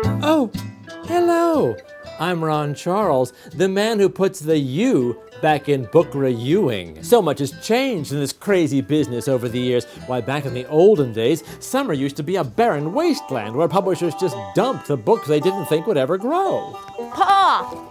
Oh, hello. I'm Ron Charles, the man who puts the U back in book reviewing. So much has changed in this crazy business over the years. Why, back in the olden days, summer used to be a barren wasteland where publishers just dumped the books they didn't think would ever grow. Pa,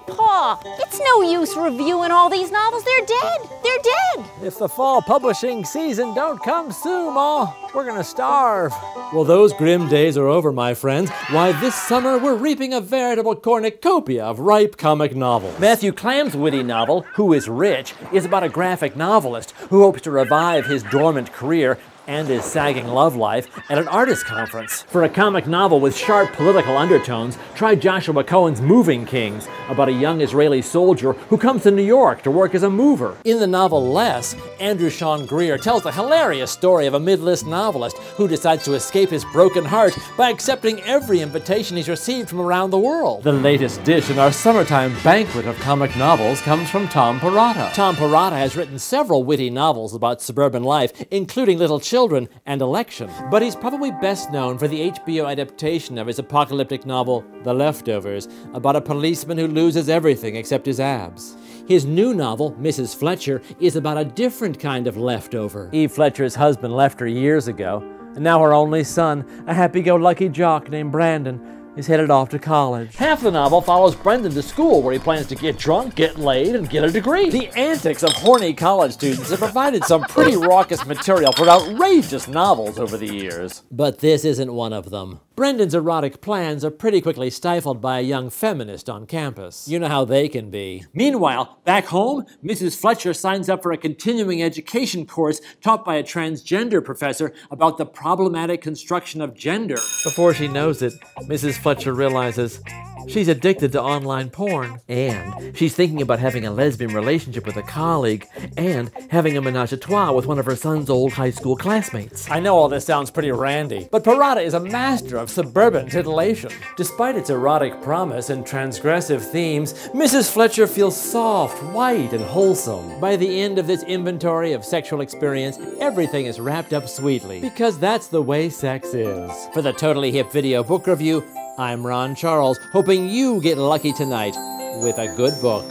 it's no use reviewing all these novels. They're dead. They're dead. If the fall publishing season don't come soon, Ma, we're gonna starve. Well, those grim days are over, my friends. Why, this summer we're reaping a veritable cornucopia of ripe comic novels. Matthew Clam's witty novel, Who is Rich, is about a graphic novelist who hopes to revive his dormant career and his sagging love life at an artist conference. For a comic novel with sharp political undertones, try Joshua Cohen's Moving Kings, about a young Israeli soldier who comes to New York to work as a mover. In the novel Less, Andrew Sean Greer tells the hilarious story of a mid-list novelist who decides to escape his broken heart by accepting every invitation he's received from around the world. The latest dish in our summertime banquet of comic novels comes from Tom Perrotta. Tom Perrotta has written several witty novels about suburban life, including Little Children and Election. But he's probably best known for the HBO adaptation of his apocalyptic novel, The Leftovers, about a policeman who loses everything except his abs. His new novel, Mrs. Fletcher, is about a different kind of leftover. Eve Fletcher's husband left her years ago, and now her only son, a happy-go-lucky jock named Brandon, is headed off to college. Half the novel follows Brendan to school, where he plans to get drunk, get laid, and get a degree. The antics of horny college students have provided some pretty raucous material for outrageous novels over the years. But this isn't one of them. Brendan's erotic plans are pretty quickly stifled by a young feminist on campus. You know how they can be. Meanwhile, back home, Mrs. Fletcher signs up for a continuing education course taught by a transgender professor about the problematic construction of gender. Before she knows it, Mrs. Fletcher realizes she's addicted to online porn, and she's thinking about having a lesbian relationship with a colleague and having a menage a trois with one of her son's old high school classmates. I know all this sounds pretty randy, but Perrotta is a master of suburban titillation. Despite its erotic promise and transgressive themes, Mrs. Fletcher feels soft, white, and wholesome. By the end of this inventory of sexual experience, everything is wrapped up sweetly, because that's the way sex is. For the Totally Hip Video Book Review, I'm Ron Charles, hoping you get lucky tonight with a good book.